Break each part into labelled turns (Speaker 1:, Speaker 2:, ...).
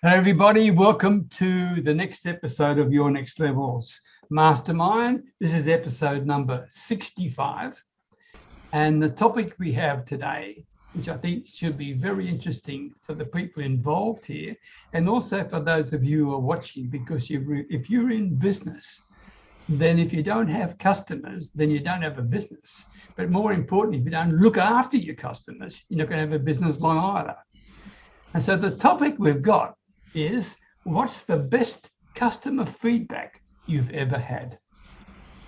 Speaker 1: Hello, everybody. Welcome to the next episode of Your Next Levels Mastermind. This is episode number 65. And the topic we have today, which I think should be very interesting for the people involved here, and also for those of you who are watching, because if you're in business, then if you don't have customers, then you don't have a business. But more importantly, if you don't look after your customers, you're not going to have a business long either. And so the topic we've got is, what's the best customer feedback you've ever had?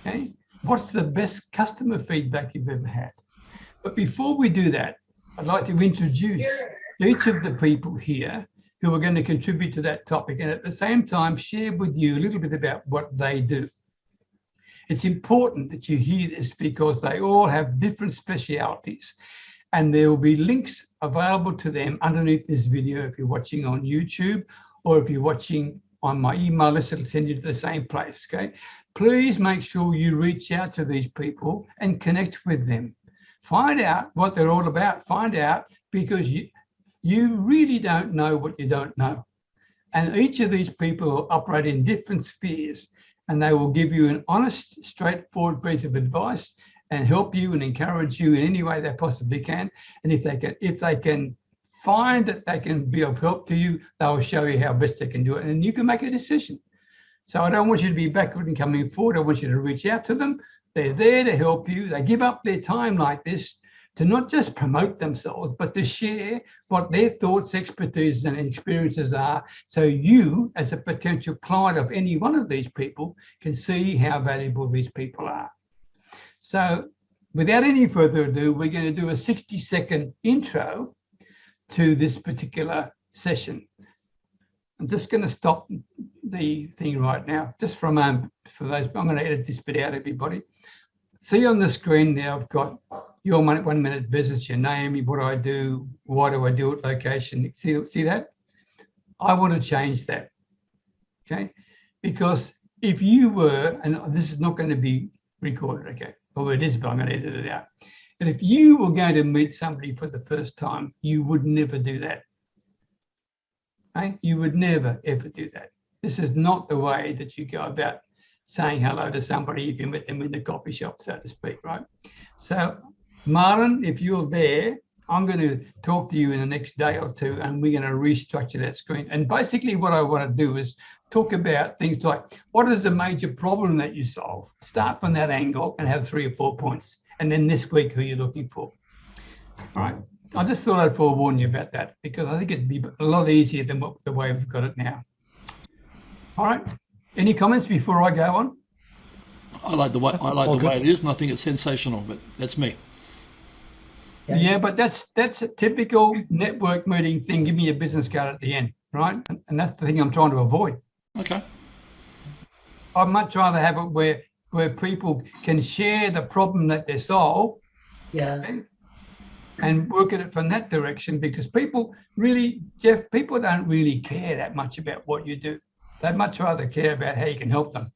Speaker 1: Okay, what's the best customer feedback you've ever had? But before we do that, I'd like to introduce each of the people here who are going to contribute to that topic, and at the same time share with you a little bit about what they do. It's important that you hear this because they all have different specialities, and there will be links available to them underneath this video if you're watching on YouTube, or if you're watching on my email list, it'll send you to the same place, okay? Please make sure you reach out to these people and connect with them. Find out what they're all about. Find out, because you really don't know what you don't know. And each of these people operate in different spheres, and they will give you an honest, straightforward piece of advice and help you and encourage you in any way they possibly can. And if they can find that they can be of help to you, they'll show you how best they can do it, and you can make a decision. So I don't want you to be backward and coming forward. I want you to reach out to them. They're there to help you. They give up their time like this to not just promote themselves, but to share what their thoughts, expertise, and experiences are, so you, as a potential client of any one of these people, can see how valuable these people are. So without any further ado, we're going to do a 60-second intro to this particular session. I'm just going to stop the thing right now, just for a moment. For those, I'm going to edit this bit out, everybody. See on the screen now, I've got your 1 minute business, your name, what I do, why do I do it, location. See that? I want to change that, okay? Because if you were, and this is not going to be recorded, okay? Well, it is, but I'm going to edit it out. And if you were going to meet somebody for the first time, you would never do that. Okay? You would never, ever do that. This is not the way that you go about saying hello to somebody if you met them in the coffee shop, so to speak, right? So, Marlon, if you're there, I'm going to talk to you in the next day or two, and we're going to restructure that screen. And basically what I want to do is talk about things like, what is the major problem that you solve? Start from that angle and have 3 or 4 points. And then this week, who you're looking for. All right. I just thought I'd forewarn you about that, because I think it'd be a lot easier than the way we've got it now. All right. Any comments before I go on?
Speaker 2: I like the way it is, and I think it's sensational, but that's me.
Speaker 1: Yeah, but that's a typical network meeting thing. Give me a business card at the end, right? And that's the thing I'm trying to avoid.
Speaker 2: Okay.
Speaker 1: I'd much rather have it where people can share the problem that they solve, okay, and work at it from that direction, because people really, Jeff, people don't really care that much about what you do. They'd much rather care about how you can help them.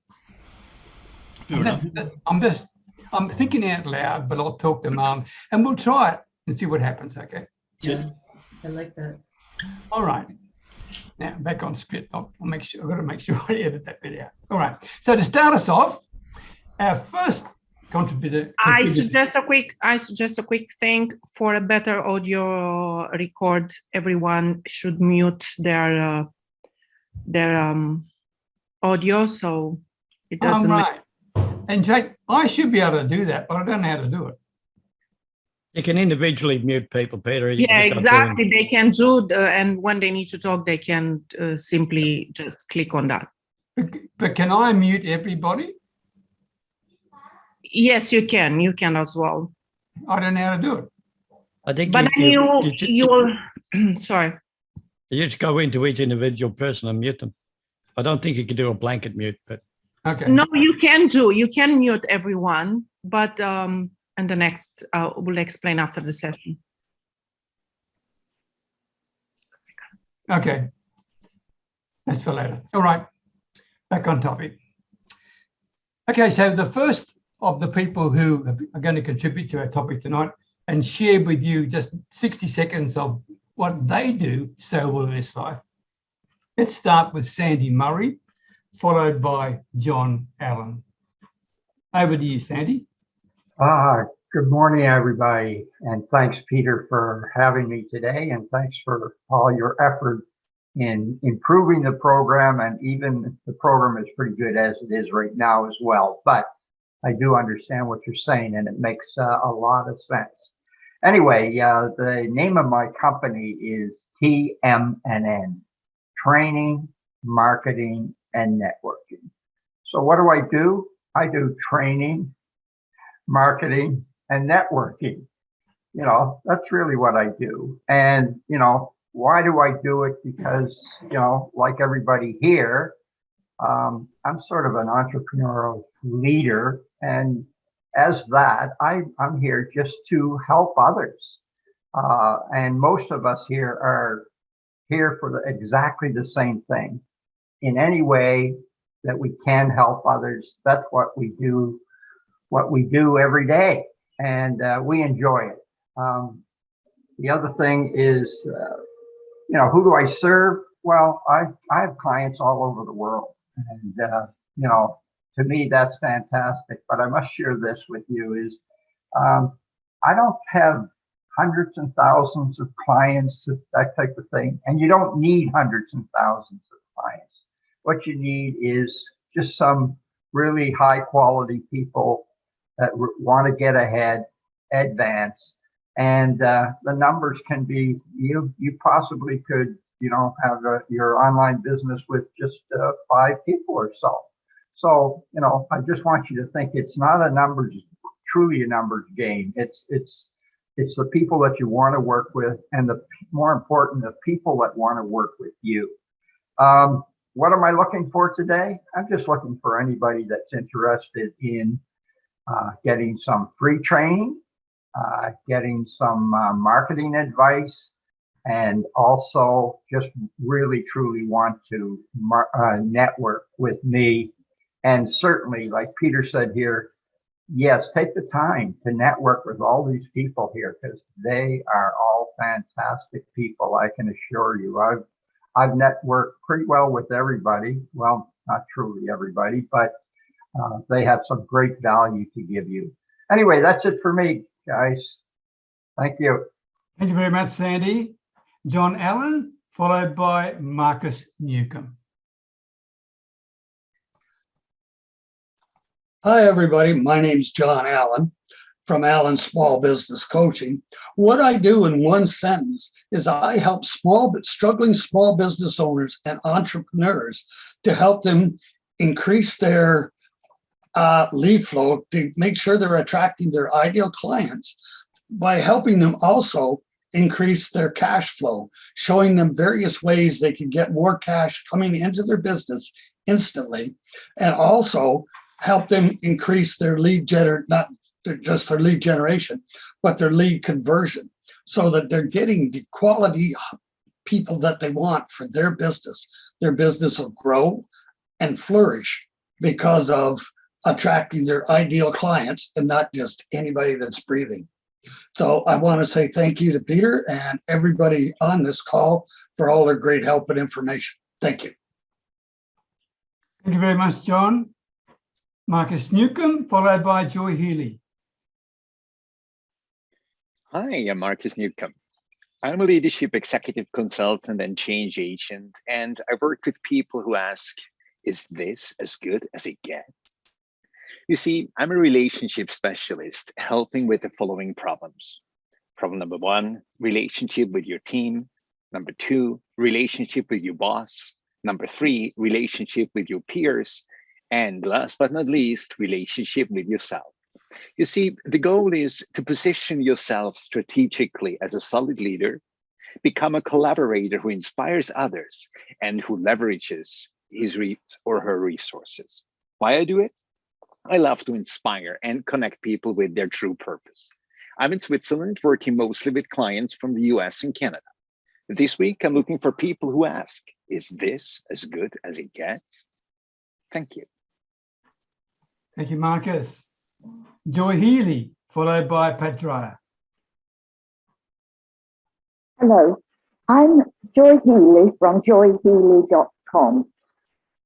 Speaker 1: I'm thinking out loud, but I'll talk to Mum and we'll try it and see what happens, okay?
Speaker 3: Yeah, I like that.
Speaker 1: All right. Now back on script. I've got to make sure I edit that bit out. All right. So to start us off, our first contributor.
Speaker 4: I suggest a quick thing for a better audio record. Everyone should mute their audio, so it doesn't.
Speaker 1: Right. And Jake, I should be able to do that, but I don't know how to do it.
Speaker 5: You can individually mute people, Peter.
Speaker 4: Yeah, exactly. They can do, and when they need to talk, they can simply just click on that.
Speaker 1: But can I mute everybody?
Speaker 4: Yes, you can. You can as well.
Speaker 1: I don't know how to do it.
Speaker 5: I think,
Speaker 4: but you'll. Sorry.
Speaker 5: You just go into each individual person and mute them. I don't think you can do a blanket mute, but.
Speaker 4: Okay. No, you can mute everyone, but and the next we'll explain after the session.
Speaker 1: Okay. That's for later. All right. Back on topic. Okay, so the first of the people who are going to contribute to our topic tonight and share with you just 60 seconds of what they do so well in this life Let's start with Sandy Murray, followed by John Allen. Over to you, Sandy.
Speaker 6: Good morning, everybody, and thanks, Peter, for having me today, and thanks for all your effort in improving the program, and even the program is pretty good as it is right now as well. But I do understand what you're saying, and it makes a lot of sense. Anyway, the name of my company is TMNN, Training, Marketing, and Networking. So what do? I do training, marketing, and networking. You know, that's really what I do. And, you know, why do I do it? Because, you know, like everybody here, I'm sort of an entrepreneurial leader. And as that, I'm here just to help others. And most of us here are here for exactly the same thing. In any way that we can help others, that's what we do every day, and we enjoy it. The other thing is, you know, who do I serve? Well, I have clients all over the world, and you know, to me that's fantastic. But I must share this with you: is I don't have hundreds and thousands of clients, that type of thing, and you don't need hundreds and thousands of clients. What you need is just some really high quality people that want to get ahead, advance, and the numbers can be, you possibly could, you know, have your online business with just 5 people or so. So, you know, I just want you to think it's not truly a numbers game. It's the people that you want to work with, and more important, the people that want to work with you. What am I looking for today? I'm just looking for anybody that's interested in getting some free training, getting some marketing advice, and also just really truly want to network with me. And certainly, like Peter said here, yes, take the time to network with all these people here, because they are all fantastic people, I can assure you. I've networked pretty well with everybody. Well, not truly everybody, but they have some great value to give you. Anyway, that's it for me, guys. Thank you.
Speaker 1: Thank you very much, Sandy. John Allen, followed by Markus Neukom.
Speaker 7: Hi, everybody. My name's John Allen from Allen Small Business Coaching. What I do in one sentence is I help struggling small business owners and entrepreneurs to help them increase their lead flow, to make sure they're attracting their ideal clients, by helping them also increase their cash flow, showing them various ways they can get more cash coming into their business instantly, and also help them increase their not just their lead generation, but their lead conversion, so that they're getting the quality people that they want for their business. Their business will grow and flourish because of attracting their ideal clients and not just anybody that's breathing. So I want to say thank you to Peter and everybody on this call for all their great help and information. Thank you.
Speaker 1: Thank you very much, John. Markus Neukom, followed by Joy Healey.
Speaker 8: Hi, I'm Markus Neukom. I'm a leadership executive consultant and change agent, and I work with people who ask, is this as good as it gets? You see, I'm a relationship specialist helping with the following problems. Problem number 1, relationship with your team. Number 2, relationship with your boss. Number 3, relationship with your peers. And last but not least, relationship with yourself. You see, the goal is to position yourself strategically as a solid leader, become a collaborator who inspires others and who leverages his or her resources. Why I do it? I love to inspire and connect people with their true purpose. I'm in Switzerland working mostly with clients from the US and Canada. This week, I'm looking for people who ask, is this as good as it gets? Thank you.
Speaker 1: Thank you, Markus. Joy Healey, followed by Pat Dreyer.
Speaker 9: Hello, I'm Joy Healey from joyhealey.com.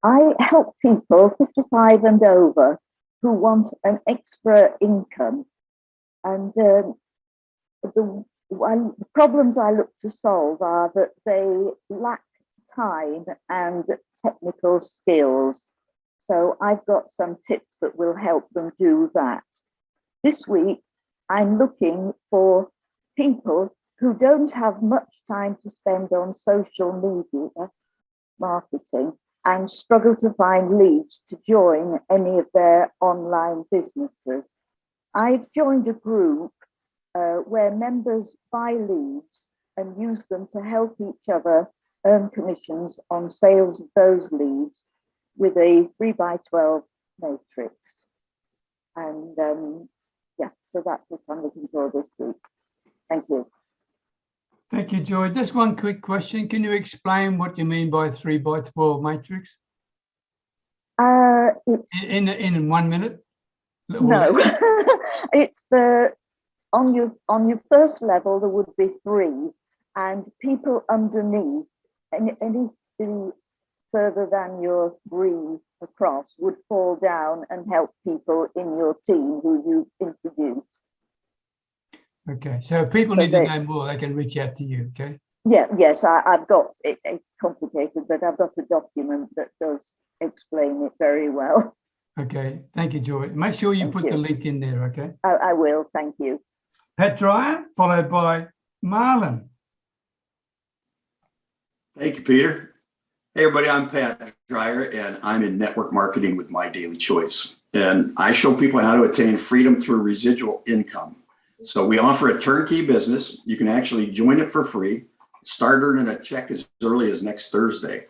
Speaker 9: I help people 55 and over who want an extra income, and the problems I look to solve are that they lack time and technical skills. So I've got some tips that will help them do that. This week, I'm looking for people who don't have much time to spend on social media marketing and struggle to find leads to join any of their online businesses. I've joined a group where members buy leads and use them to help each other earn commissions on sales of those leads with a 3x12 matrix. And yeah, so that's what I'm looking for this week. Thank you.
Speaker 1: Thank you, Joy. Just one quick question. Can you explain what you mean by 3x12 matrix?
Speaker 9: It's
Speaker 1: In 1 minute?
Speaker 9: no, it's on your first level there would be 3, and people underneath, and anything further than your 3 across would fall down and help people in your team who you introduced.
Speaker 1: Okay, so if people need to know more, they can reach out to you, okay?
Speaker 9: Yeah, yes, I've got it. It's complicated, but I've got a document that does explain it very well.
Speaker 1: Okay, thank you, Joy. Make sure you put the link in there, okay?
Speaker 9: I will, thank you.
Speaker 1: Pat Dreyer, followed by Marlon.
Speaker 10: Thank you, Peter. Hey, everybody, I'm Pat Dreyer, and I'm in network marketing with My Daily Choice. And I show people how to attain freedom through residual income. So we offer a turnkey business. You can actually join it for free, start earning a check as early as next Thursday.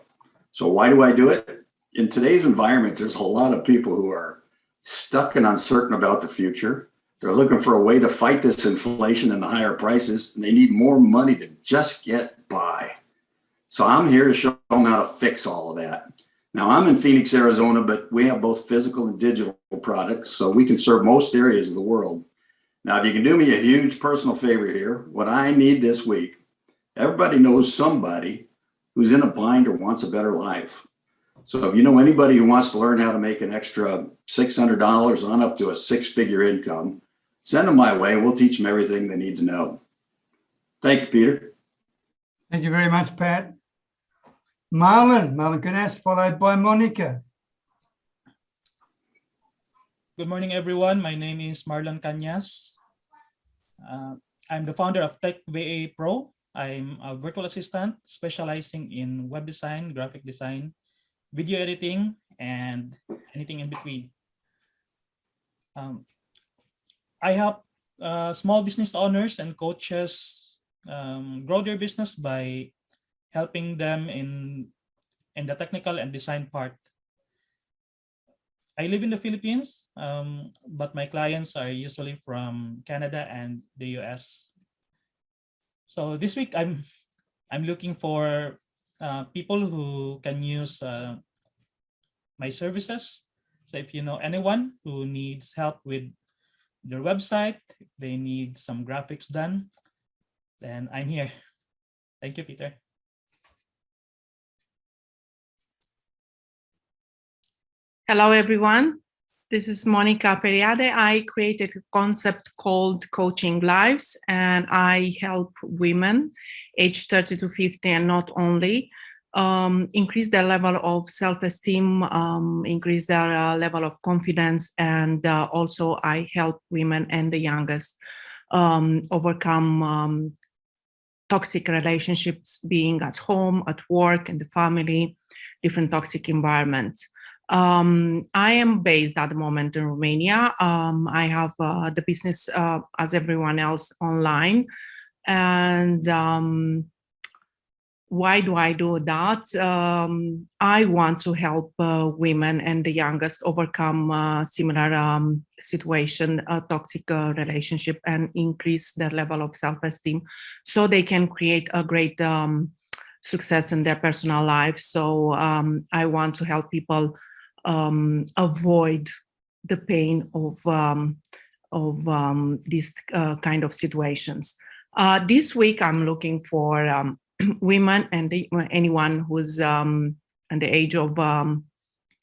Speaker 10: So why do I do it? In today's environment, there's a lot of people who are stuck and uncertain about the future. They're looking for a way to fight this inflation and the higher prices, and they need more money to just get by. So I'm here to show them how to fix all of that. Now, I'm in Phoenix, Arizona, but we have both physical and digital products, so we can serve most areas of the world. Now, if you can do me a huge personal favor here, what I need this week, everybody knows somebody who's in a bind or wants a better life. So if you know anybody who wants to learn how to make an extra $600 on up to a 6-figure income, send them my way. We'll teach them everything they need to know. Thank you, Peter.
Speaker 1: Thank you very much, Pat. Marlon Canas, followed by Monica.
Speaker 11: Good morning, everyone. My name is Marlon Cañas. I'm the founder of TechVA Pro. I'm a virtual assistant specializing in web design, graphic design, video editing, and anything in between. I help small business owners and coaches grow their business by helping them in the technical and design part. I live in the Philippines, but my clients are usually from Canada and the US. So this week I'm looking for people who can use my services. So if you know anyone who needs help with their website, if they need some graphics done, then I'm here. Thank you, Peter.
Speaker 4: Hello, everyone. This is Monica Periade. I created a concept called Coaching Lives, and I help women aged 30 to 50 and not only increase their level of self-esteem, increase their level of confidence, and also I help women and the youngest overcome toxic relationships, being at home, at work, in the family, different toxic environments. I am based at the moment in Romania. I have the business as everyone else online. And why do I do that? I want to help women and the youngest overcome similar situation, a toxic relationship, and increase their level of self-esteem so they can create a great success in their personal life. So I want to help people avoid the pain of these kind of situations. This week, I'm looking for women and anyone who's in the age of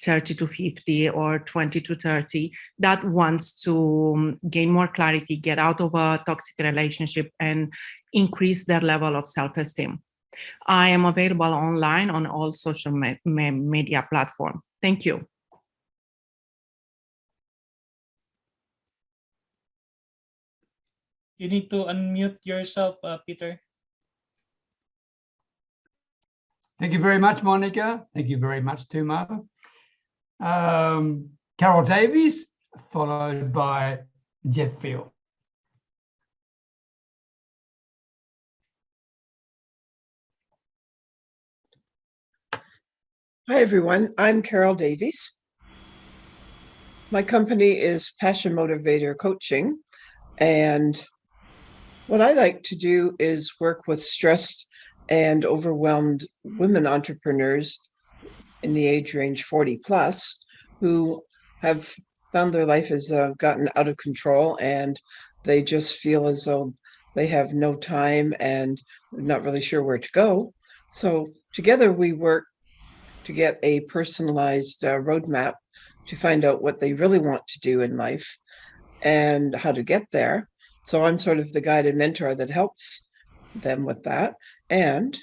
Speaker 4: 30 to 50 or 20 to 30 that wants to gain more clarity, get out of a toxic relationship, and increase their level of self-esteem. I am available online on all social media platforms. Thank you.
Speaker 11: You need to unmute yourself, Peter.
Speaker 1: Thank you very much, Monica. Thank you very much, Tuma. Carol Davies, followed by Jeff Veale.
Speaker 12: Hi, everyone. I'm Carol Davies. My company is Passion Motivator Coaching. And what I like to do is work with stressed and overwhelmed women entrepreneurs in the age range 40 plus who have found their life has gotten out of control, and they just feel as though they have no time and not really sure where to go. So together we work to get a personalized roadmap to find out what they really want to do in life and how to get there. So I'm sort of the guided mentor that helps them with that. And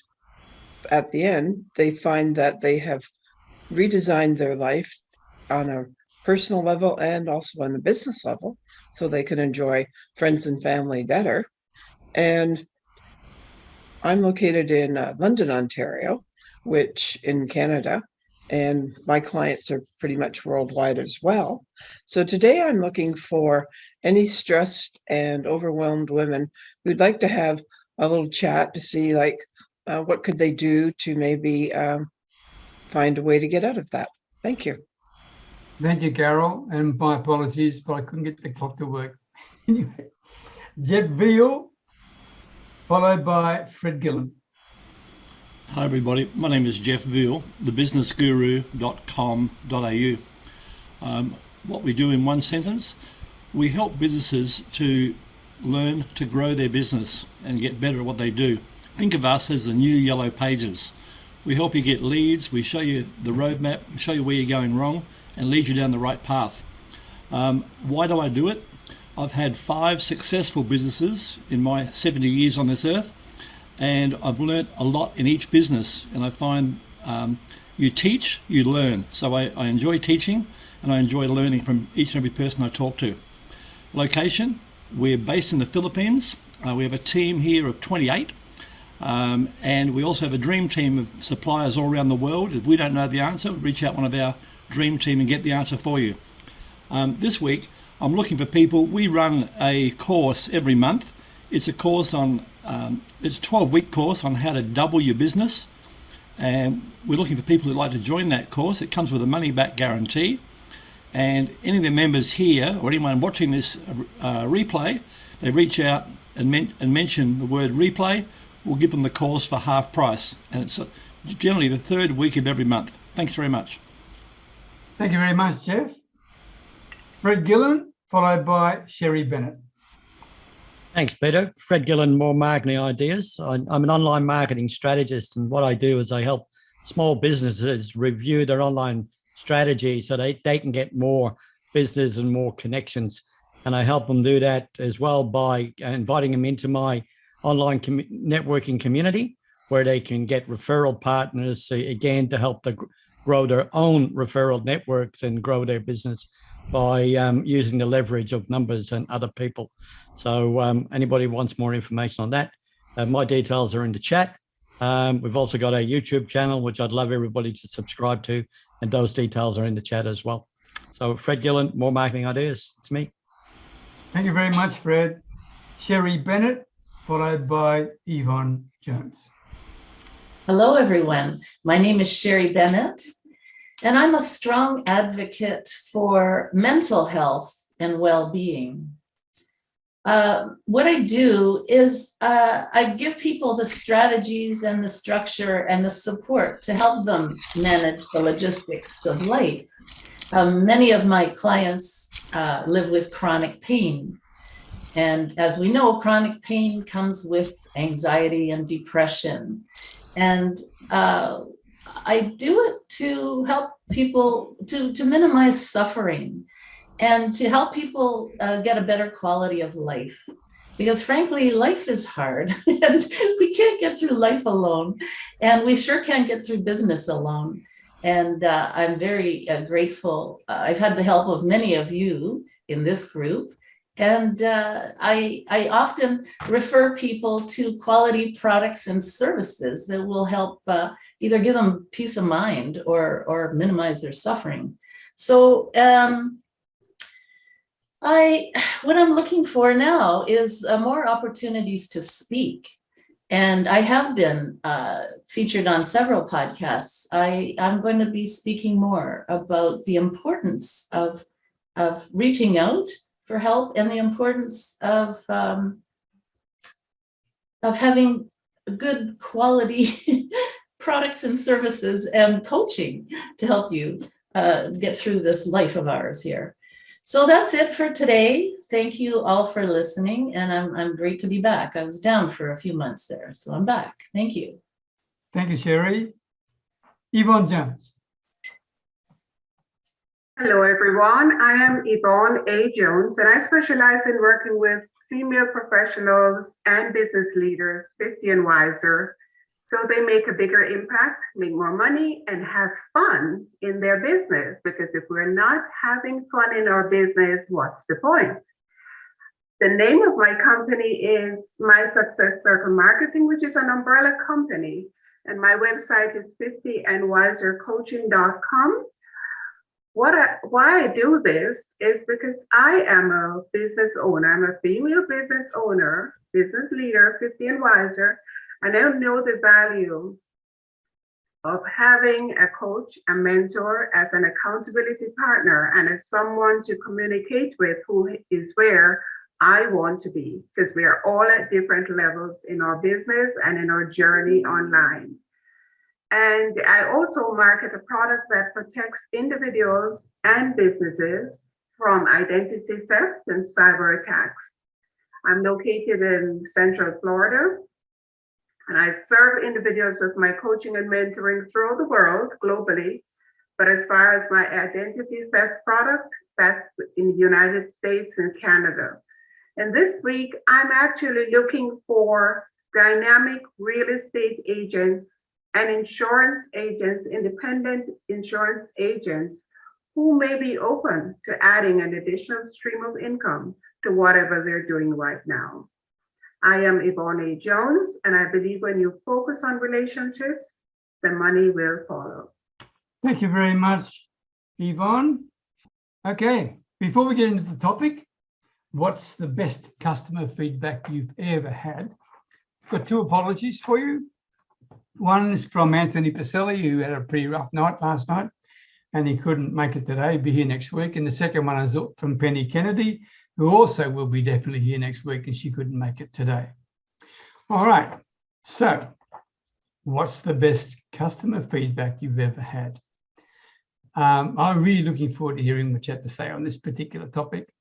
Speaker 12: at the end, they find that they have redesigned their life on a personal level and also on the business level, so they can enjoy friends and family better. And I'm located in London, Ontario, which in Canada, and my clients are pretty much worldwide as well. So today I'm looking for any stressed and overwhelmed women who'd like to have a little chat to see what could they do to maybe find a way to get out of that. Thank you.
Speaker 1: Thank you, Carol, and my apologies, but I couldn't get the clock to work. Anyway, Jeff Veale, followed by Fred Gillen.
Speaker 2: Hi everybody, my name is Jeff Veale, thebusinessguru.com.au. What we do in one sentence, we help businesses to learn to grow their business and get better at what they do. Think of us as the new yellow pages. We help you get leads, we show you the roadmap, show you where you're going wrong, and lead you down the right path. Why do I do it? I've had 5 successful businesses in my 70 years on this earth, and I've learned a lot in each business. And I find you teach, you learn. So I enjoy teaching, and I enjoy learning from each and every person I talk to. Location, we're based in the Philippines. We have a team here of 28. And we also have a dream team of suppliers all around the world. If we don't know the answer, reach out one of our dream team and get the answer for you. This week, I'm looking for people. We run a course every month. It's a course on, it's a 12-week course on how to double your business. And we're looking for people who'd like to join that course. It comes with a money-back guarantee. And any of the members here or anyone watching this replay, they reach out and mention the word replay. We'll give them the course for half price. And it's generally the 3rd week of every month. Thanks very much.
Speaker 1: Thank you very much, Jeff. Fred Gillen, followed by Sherry Bennett.
Speaker 5: Thanks, Peter. Fred Gillen, More Marketing Ideas. I'm an online marketing strategist, and what I do is I help small businesses review their online strategy so they can get more business and more connections. And I help them do that as well by inviting them into my online networking community, where they can get referral partners, again, to help them grow their own referral networks and grow their business by using the leverage of numbers and other people. So anybody wants more information on that, my details are in the chat. We've also got a YouTube channel, which I'd love everybody to subscribe to, and those details are in the chat as well. So Fred Gillen, More Marketing Ideas, it's me.
Speaker 1: Thank you very much, Fred. Sherry Bennett, followed by Yvonne Jones.
Speaker 3: Hello, everyone. My name is Sherry Bennett, and I'm a strong advocate for mental health and well-being. What I do is I give people the strategies and the structure and the support to help them manage the logistics of life. Many of my clients live with chronic pain, And as we know, chronic pain comes with anxiety and depression. And I do it to help people to minimize suffering and to help people get a better quality of life. Because frankly, life is hard and we can't get through life alone. And we sure can't get through business alone. And I'm very grateful. I've had the help of many of you in this group. And I often refer people to quality products and services that will help either give them peace of mind or minimize their suffering. So what I'm looking for now is more opportunities to speak. And I have been featured on several podcasts. I'm going to be speaking more about the importance of reaching out for help and the importance of having good quality products and services and coaching to help you get through this life of ours here. So that's it for today. Thank you all for listening, and I'm great to be back. I was down for a few months there, so I'm back. Thank you.
Speaker 1: Thank you, Sherry. Yvonne Jones.
Speaker 13: Hello, everyone. I am Yvonne A. Jones, and I specialize in working with female professionals and business leaders, 50 and wiser, so they make a bigger impact, make more money, and have fun in their business. Because if we're not having fun in our business, what's the point? The name of my company is My Success Circle Marketing, which is an umbrella company. And my website is 50andwisercoaching.com. Why I do this is because I am a business owner. I'm a female business owner, business leader, 50 and wiser. And I know the value of having a coach, a mentor, as an accountability partner, and as someone to communicate with who is where I want to be, because we are all at different levels in our business and in our journey online. And I also market a product that protects individuals and businesses from identity theft and cyber attacks. I'm located in Central Florida, and I serve individuals with my coaching and mentoring throughout the world, globally. But as far as my identity theft product, that's in the United States and Canada. And this week, I'm actually looking for dynamic real estate agents and insurance agents, independent insurance agents, who may be open to adding an additional stream of income to whatever they're doing right now. I am Yvonne A. Jones, and I believe when you focus on relationships, the money will follow.
Speaker 1: Thank you very much, Yvonne. Okay, before we get into the topic, what's the best customer feedback you've ever had? I've got two apologies for you. One is from Anthony Pacelli, who had a pretty rough night last night, and he couldn't make it today, be here next week. And the second one is from Penny Kennedy, who also will be definitely here next week, and she couldn't make it today. All right, so what's the best customer feedback you've ever had? I'm really looking forward to hearing what you have to say on this particular topic.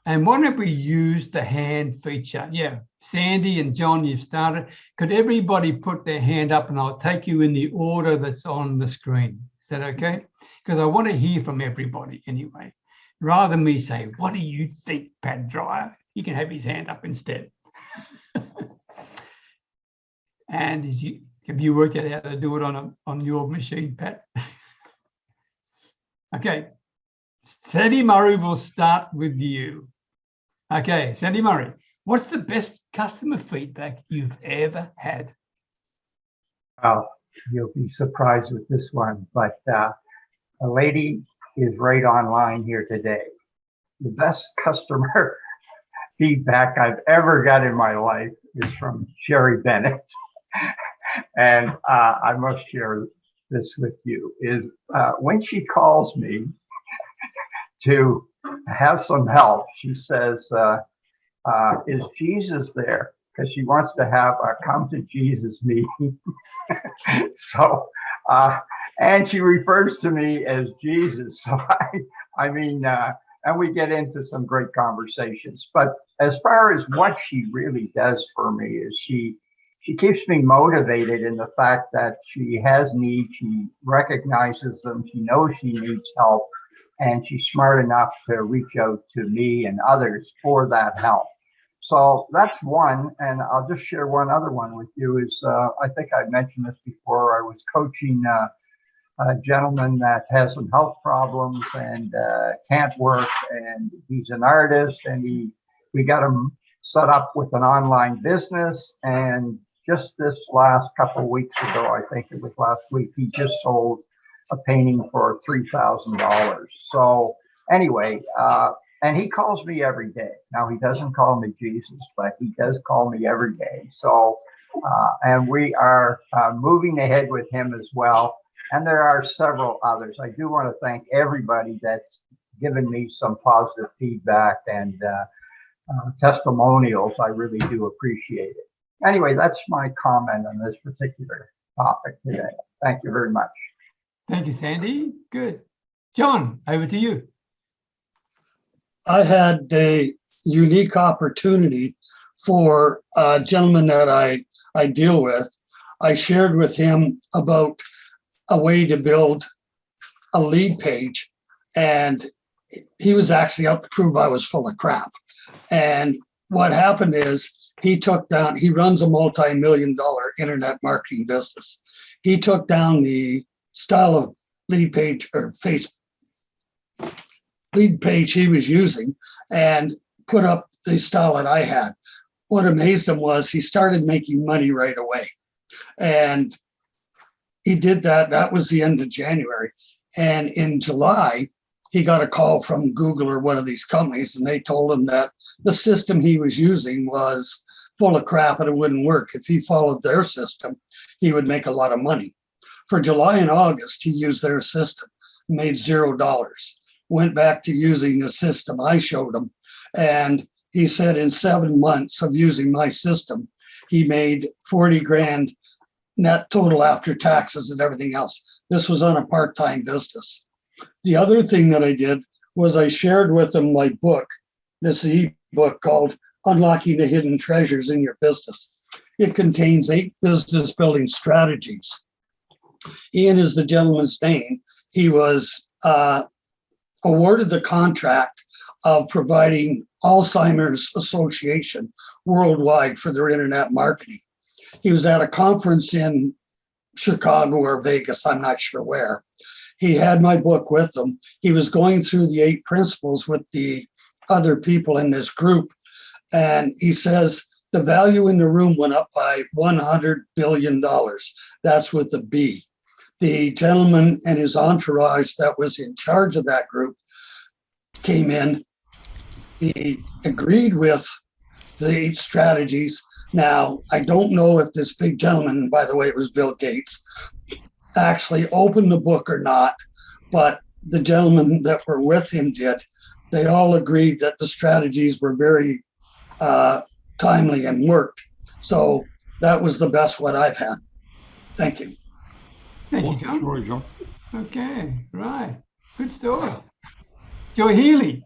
Speaker 1: And why don't we use the hand feature? Yeah, Sandy and John, you've started. Could everybody put their hand up, and I'll take you in the order that's on the screen. Is that okay? Because I want to hear from everybody anyway. Rather than me say, what do you think, Pat Dryer? He can have his hand up instead. And have you worked out how to do it on your machine, Pat? Okay. Sandy Murray, will start with you. Okay, Sandy Murray, what's the best customer feedback you've ever had?
Speaker 6: Well, you'll be surprised with this one, but a lady is right online here today. The best customer feedback I've ever got in my life is from Sherry Bennett. And I must share this with you, is when she calls me to have some help, she says, is Jesus there? Because she wants to have a come to Jesus meeting. So, and she refers to me as Jesus. So I mean, and we get into some great conversations. But as far as what she really does for me is she keeps me motivated in the fact that she has needs, she recognizes them, she knows she needs help, and she's smart enough to reach out to me and others for that help. So that's one, and I'll just share one other one with you is, I think I mentioned this before, I was coaching a gentleman that has some health problems and can't work, and he's an artist, and we got him set up with an online business, and just this last couple of weeks ago, I think it was last week, he just sold a painting for $3,000. So anyway, and he calls me every day. Now, he doesn't call me Jesus, but he does call me every day. So, and we are moving ahead with him as well. And there are several others. I do want to thank everybody that's given me some positive feedback and testimonials. I really do appreciate it. Anyway, that's my comment on this particular topic today. Thank you very much.
Speaker 1: Thank you, Sandy. Good. John, over to you.
Speaker 7: I had a unique opportunity for a gentleman that I deal with. I shared with him about a way to build a lead page, and he was actually up to prove I was full of crap. And what happened is he runs a multi-million-dollar internet marketing business. He took down the style of lead page or lead page he was using and put up the style that I had. What amazed him was he started making money right away. And he did that. That was the end of January. And in July, he got a call from Google or one of these companies, and they told him that the system he was using was full of crap and it wouldn't work. If he followed their system, he would make a lot of money. For July and August, he used their system, made $0. Went back to using the system I showed him. And he said in 7 months of using my system, he made 40 grand net total after taxes and everything else. This was on a part-time business. The other thing that I did was I shared with him my book, this e-book called Unlocking the Hidden Treasures in Your Business. It contains 8 business building strategies. Ian is the gentleman's name. He was awarded the contract of providing Alzheimer's Association worldwide for their internet marketing. He was at a conference in Chicago or Vegas, I'm not sure where. He had my book with him. He was going through the 8 principles with the other people in this group. And he says the value in the room went up by $100 billion. That's with the B. The gentleman and his entourage that was in charge of that group came in. He agreed with the 8 strategies. Now, I don't know if this big gentleman, by the way, it was Bill Gates, actually opened the book or not, but the gentlemen that were with him did. They all agreed that the strategies were very timely and worked. So that was the best what I've had. Thank you.
Speaker 1: Thank you, John.
Speaker 2: Story, John.
Speaker 1: Okay, right. Good story. Joy Healey.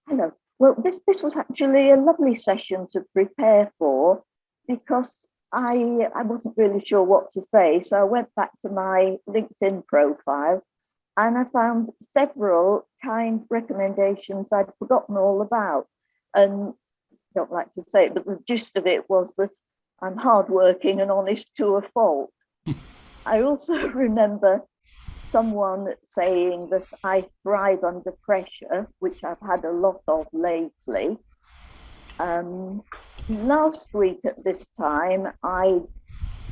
Speaker 9: Hello. Well, this was actually a lovely session to prepare for because I wasn't really sure what to say. So I went back to my LinkedIn profile and I found several kind recommendations I'd forgotten all about. And I don't like to say it, but the gist of it was that I'm hardworking and honest to a fault. I also remember someone saying that I thrive under pressure, which I've had a lot of lately. Last week at this time, I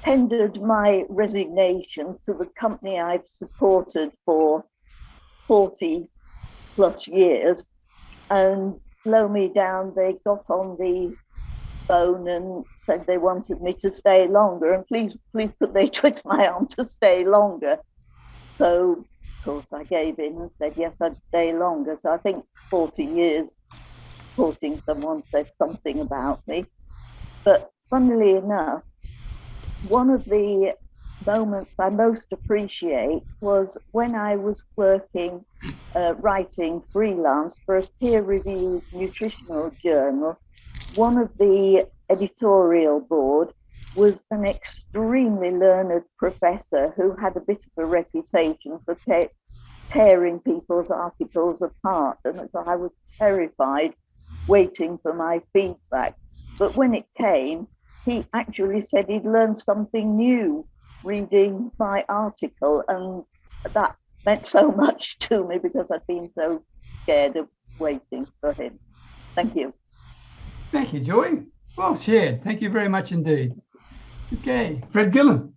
Speaker 9: tendered my resignation to the company I've supported for 40 plus years, and blow me down, they got on the phone and said they wanted me to stay longer, and please could they twist my arm to stay longer. So of course I gave in and said yes, I'd stay longer. So I think 40 years supporting someone says something about me. But funnily enough, one of the moments I most appreciate was when I was working, writing freelance for a peer-reviewed nutritional journal. One of the editorial board was an extremely learned professor who had a bit of a reputation for tearing people's articles apart. And so I was terrified waiting for my feedback. But when it came, he actually said he'd learned something new reading my article. And that meant so much to me because I'd been so scared of waiting for him. Thank you.
Speaker 1: Thank you, Joy. Well shared. Thank you very much indeed. Okay, Fred Gillen.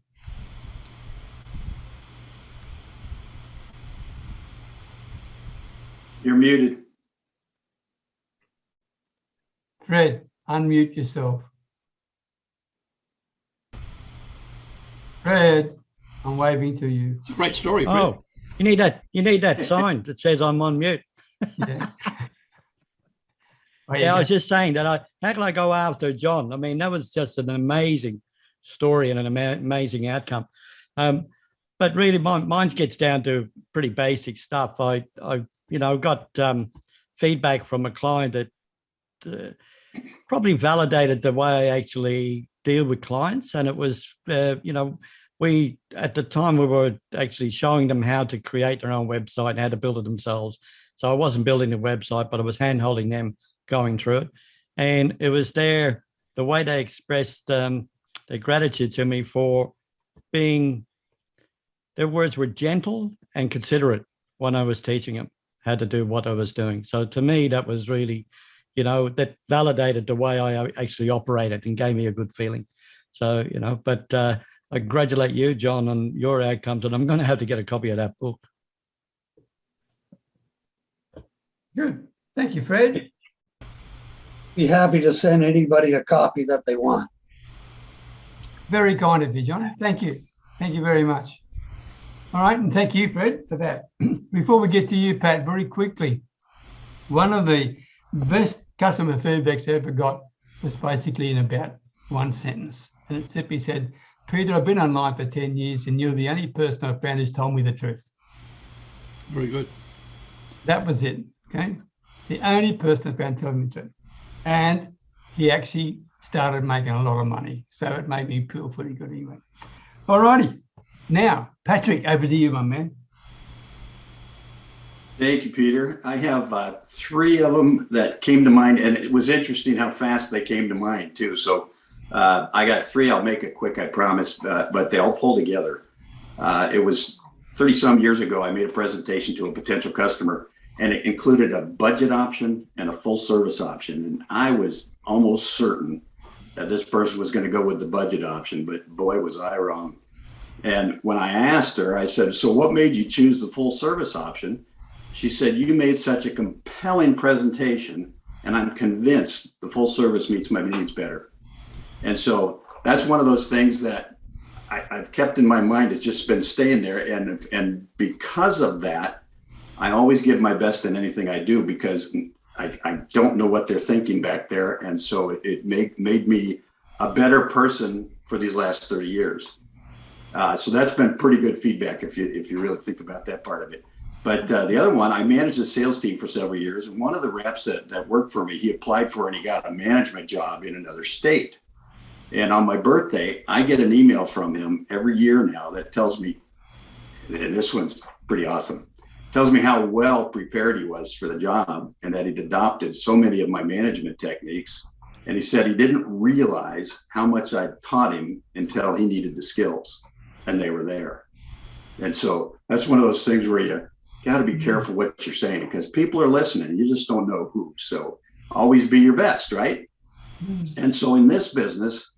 Speaker 10: You're muted.
Speaker 1: Fred, unmute yourself. Fred, I'm waving to you.
Speaker 2: It's a great story, Fred.
Speaker 5: Oh, you need that sign that says I'm on mute.
Speaker 1: Yeah.
Speaker 5: Yeah, I was just saying that how can I go after John? I mean, that was just an amazing story and an amazing outcome. But really, mine gets down to pretty basic stuff. I got feedback from a client that probably validated the way I actually deal with clients. And it was, we at the time we were actually showing them how to create their own website and how to build it themselves. So I wasn't building the website, but I was hand-holding them going through it. And it was the way they expressed their gratitude to me for being, their words were gentle and considerate when I was teaching them how to do what I was doing. So to me, that was really, that validated the way I actually operated and gave me a good feeling. So, but I congratulate you, John, on your outcomes, and I'm going to have to get a copy of that book.
Speaker 1: Good. Thank you, Fred.
Speaker 7: Be happy to send anybody a copy that they want.
Speaker 1: Very kind of you, John. Thank you. Thank you very much. All right, and thank you, Fred, for that. Before we get to you, Pat, very quickly, one of the best customer feedbacks I ever got was basically in about one sentence. And it simply said, Peter, I've been online for 10 years and you're the only person I've found who's told me the truth.
Speaker 2: Very good.
Speaker 1: That was it, okay? The only person I found telling me the truth. And he actually started making a lot of money. So it made me feel pretty good anyway. All righty. Now, Patrick, over to you, my man.
Speaker 10: Thank you, Peter. I have 3 of them that came to mind, and it was interesting how fast they came to mind too. So I got 3. I'll make it quick, I promise, but they all pull together. It was 30 some years ago. I made a presentation to a potential customer, and it included a budget option and a full service option. And I was almost certain that this person was going to go with the budget option, but boy, was I wrong. And when I asked her, I said, so what made you choose the full service option? She said, you made such a compelling presentation, and I'm convinced the full service meets my needs better. And so that's one of those things that I've kept in my mind. It's just been staying there. And because of that, I always give my best in anything I do, because I don't know what they're thinking back there. And so it made me a better person for these last 30 years. So that's been pretty good feedback if you really think about that part of it. But the other one, I managed a sales team for several years. And one of the reps that worked for me, he applied for and he got a management job in another state. And on my birthday, I get an email from him every year now that tells me, and this one's pretty awesome, tells me how well prepared he was for the job and that he'd adopted so many of my management techniques. And he said he didn't realize how much I'd taught him until he needed the skills, and they were there. And so that's one of those things where you got to be careful what you're saying, because people are listening. You just don't know who. So always be your best, right? And so in this business,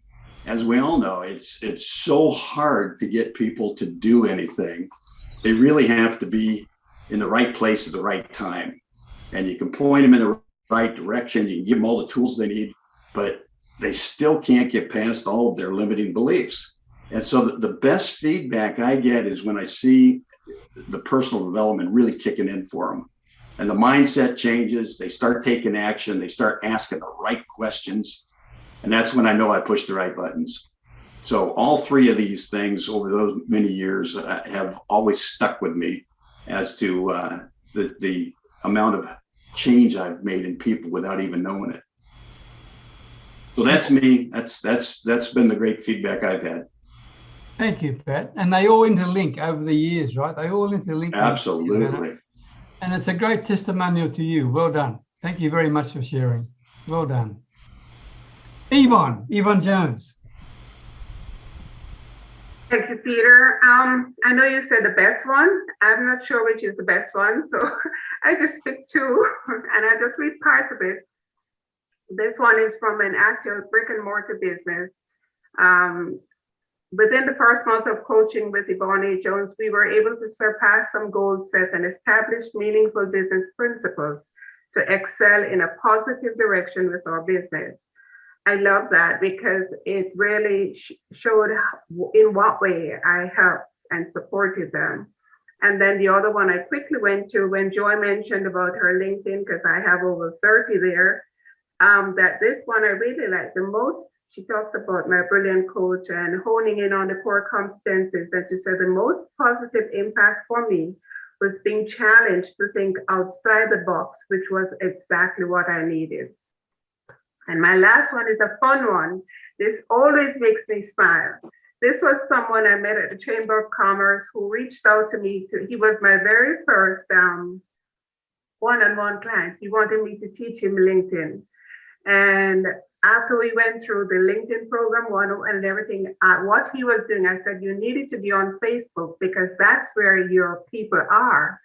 Speaker 10: as we all know, it's so hard to get people to do anything. They really have to be in the right place at the right time. And you can point them in the right direction. You can give them all the tools they need, but they still can't get past all of their limiting beliefs. And so the best feedback I get is when I see the personal development really kicking in for them. And the mindset changes, they start taking action, they start asking the right questions. And that's when I know I push the right buttons. So all three of these things over those many years have always stuck with me as to the amount of change I've made in people without even knowing it. So that's me. That's been the great feedback I've had.
Speaker 1: Thank you, Pat. And they all interlink over the years, right? They all interlink.
Speaker 10: Absolutely.
Speaker 1: And it's a great testimonial to you. Well done. Thank you very much for sharing. Well done. Yvonne Jones.
Speaker 13: Thank you, Peter. I know you said the best one. I'm not sure which is the best one, so I just picked two, and I just read parts of it. This one is from an actual brick and mortar business. Within the first month of coaching with Yvonne A. Jones, we were able to surpass some goals set and establish meaningful business principles to excel in a positive direction with our business. I love that because it really showed in what way I helped and supported them. And then the other one I quickly went to when Joy mentioned about her LinkedIn, because I have over 30 there, that this one I really like the most. She talks about my brilliant coach and honing in on the core competencies. And she said the most positive impact for me was being challenged to think outside the box, which was exactly what I needed. And my last one is a fun one. This always makes me smile. This was someone I met at the Chamber of Commerce who reached out to me. He was my very first one-on-one client. He wanted me to teach him LinkedIn. And after we went through the LinkedIn program and everything, what he was doing, I said, you needed to be on Facebook because that's where your people are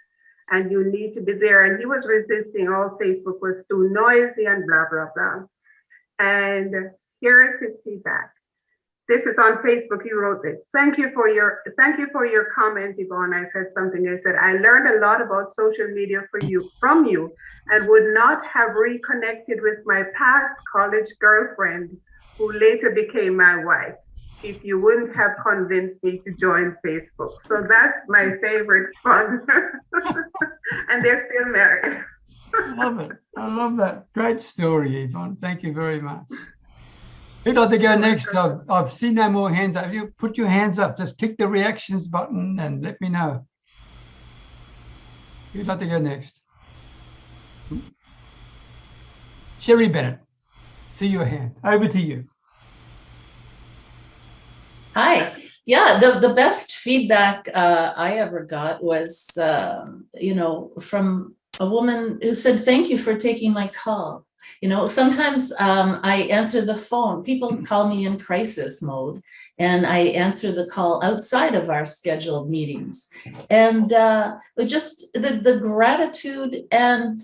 Speaker 13: and you need to be there. And he was resisting. All Facebook was too noisy and blah, blah, blah. And here is his feedback. This is on Facebook. He wrote this. Thank you for your comment, Yvonne. I said something. I said, I learned a lot about social media from you and would not have reconnected with my past college girlfriend who later became my wife if you wouldn't have convinced me to join Facebook. So that's my favorite one. And they're still married.
Speaker 1: I love it. I love that. Great story, Yvonne. Thank you very much. Who'd like to go next? I've seen no more hands up. You put your hands up. Just click the reactions button and let me know. Who'd like to go next? Sherry Bennett. See your hand. Over to you.
Speaker 3: Hi. Yeah, the best feedback I ever got was, from a woman who said, thank you for taking my call. Sometimes I answer the phone. People call me in crisis mode, and I answer the call outside of our scheduled meetings. And just the gratitude and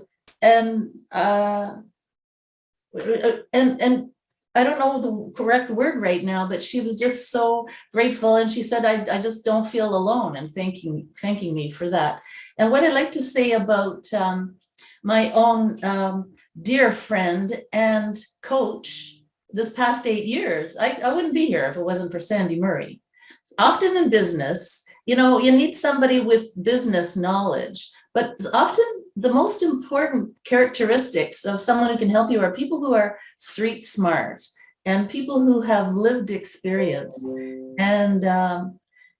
Speaker 3: I don't know the correct word right now, but she was just so grateful. And she said, I just don't feel alone, and thanking me for that. And what I'd like to say about my own dear friend and coach this past 8 years, I wouldn't be here if it wasn't for Sandy Murray. Often in business, you need somebody with business knowledge, but often the most important characteristics of someone who can help you are people who are street smart and people who have lived experience. And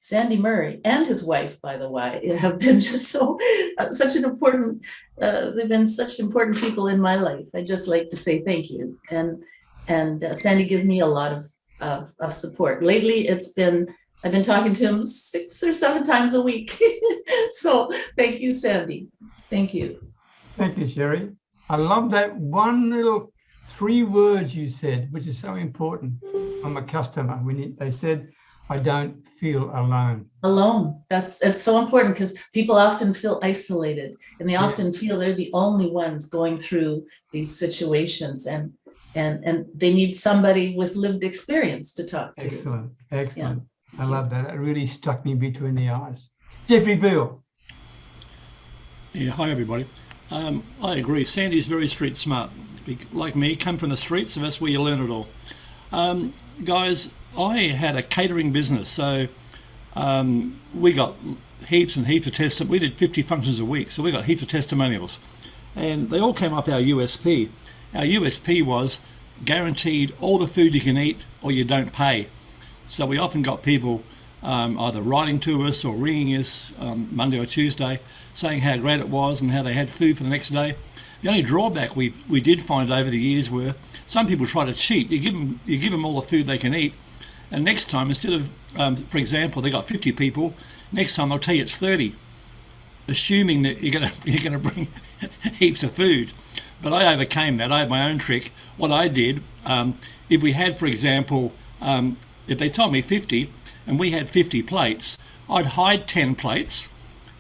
Speaker 3: Sandy Murray and his wife, by the way, have been just such an important, they've been such important people in my life. I just like to say thank you. And Sandy gives me a lot of support. Lately, I've been talking to him 6 or 7 times a week. So thank you, Sandy. Thank you.
Speaker 1: Thank you, Sherry. I love that one little 3 words you said, which is so important from a customer. They said, I don't feel alone.
Speaker 3: Alone. It's so important because people often feel isolated and they often feel they're the only ones going through these situations, and they need somebody with lived experience to talk to.
Speaker 1: Excellent.
Speaker 3: Yeah.
Speaker 1: I love that. It really struck me between the eyes. Jeffrey Veale.
Speaker 2: Yeah, hi everybody. I agree. Sandy's very street smart. Like me, come from the streets, and that's where you learn it all. Guys, I had a catering business, so we got heaps and heaps of testimonials. We did 50 functions a week, so we got heaps of testimonials. And they all came off our USP. Our USP was guaranteed all the food you can eat or you don't pay. So we often got people either writing to us or ringing us Monday or Tuesday saying how great it was and how they had food for the next day. The only drawback we did find over the years were some people try to cheat. You give them all the food they can eat, and next time, instead of, for example, they got 50 people, next time they'll tell you it's 30, assuming that you're gonna bring heaps of food. But I overcame that. I had my own trick. What I did, if we had, for example, if they told me 50 and we had 50 plates, I'd hide 10 plates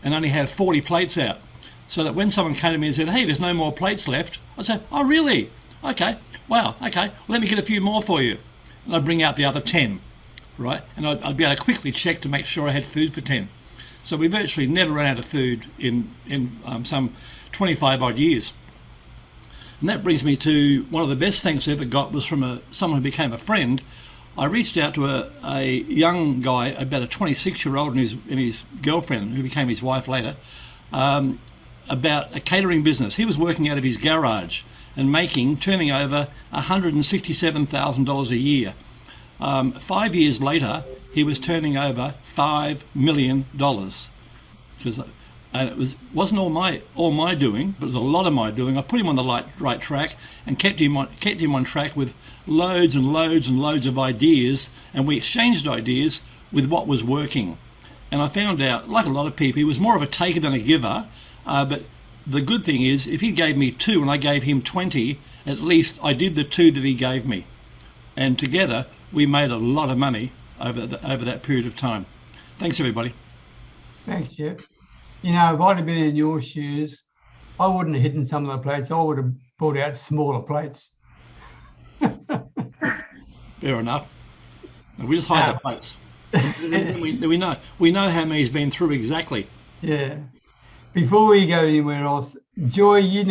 Speaker 2: and only have 40 plates out. So that when someone came to me and said, hey, there's no more plates left, I'd say, oh, really? Okay, wow, okay, well, let me get a few more for you. And I'd bring out the other 10, right? And I'd be able to quickly check to make sure I had food for 10. So we virtually never ran out of food in some 25 odd years. And that brings me to one of the best thanks I ever got was from someone who became a friend. I reached out to a young guy, about a 26-year-old, and his girlfriend, who became his wife later, about a catering business. He was working out of his garage and turning over $167,000 a year. 5 years later, he was turning over $5 million. And it wasn't all my doing, but it was a lot of my doing. I put him on the right track and kept him on track with loads and loads and loads of ideas, and we exchanged ideas with what was working. And I found out, like a lot of people, he was more of a taker than a giver, but the good thing is, if he gave me 2 and I gave him 20, at least I did the 2 that he gave me. And together, we made a lot of money over that period of time. Thanks, everybody.
Speaker 1: Thanks, Jeff. You know, if I'd have been in your shoes, I wouldn't have hidden some of the plates. I would have brought out smaller plates.
Speaker 2: Fair enough. We just hide the plates. we know how many he's been through exactly.
Speaker 1: Yeah. Before we go anywhere else, Joy, you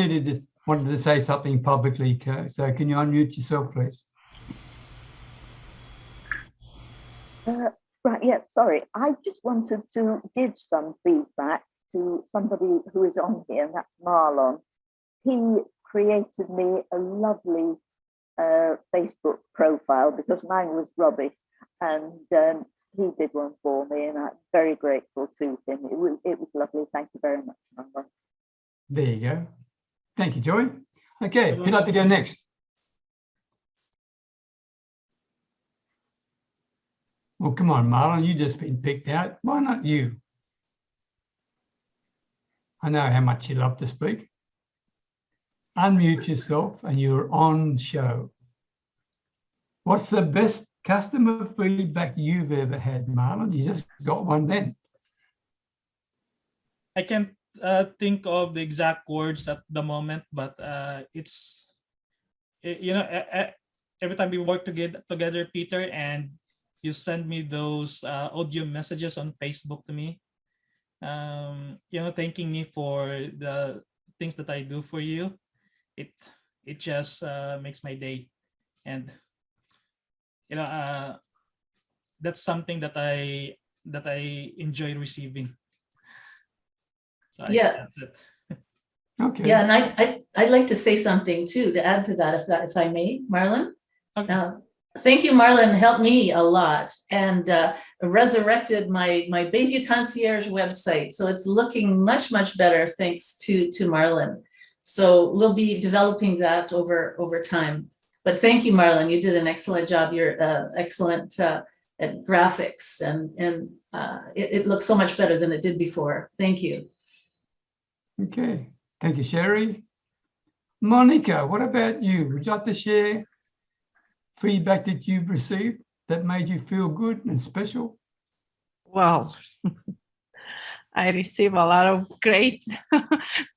Speaker 1: wanted to say something publicly, so can you unmute yourself, please?
Speaker 9: Right, yeah, sorry. I just wanted to give some feedback to somebody who is on here, and that's Marlon. He created me a lovely Facebook profile because mine was rubbish, and he did one for me, and I'm very grateful to him. It was lovely. Thank you very much, Marlon.
Speaker 1: There you go. Thank you, Joy. Okay, who'd like to go next? Well, come on, Marlon, you've just been picked out. Why not you? I know how much you love to speak. Unmute yourself and you're on show. What's the best customer feedback you've ever had, Marlon? You just got one then.
Speaker 11: I can't think of the exact words at the moment, but every time we work together, Peter, and you send me those audio messages on Facebook to me, thanking me for the things that I do for you. It just makes my day, and that's something that I enjoy receiving. So
Speaker 3: Yeah,
Speaker 11: that's it.
Speaker 1: Okay.
Speaker 3: Yeah, and I'd like to say something too to add to that, if I may, Marlon.
Speaker 11: Okay.
Speaker 3: Thank you, Marlon. Helped me a lot and resurrected my Bayview Concierge website. So it's looking much, much better thanks to Marlon. So we'll be developing that over time. But thank you, Marlon. You did an excellent job. You're excellent at graphics, and it looks so much better than it did before. Thank you.
Speaker 1: Okay. Thank you, Sherry. Monica, what about you? Would you like to share feedback that you've received that made you feel good and special?
Speaker 4: Well, I receive a lot of great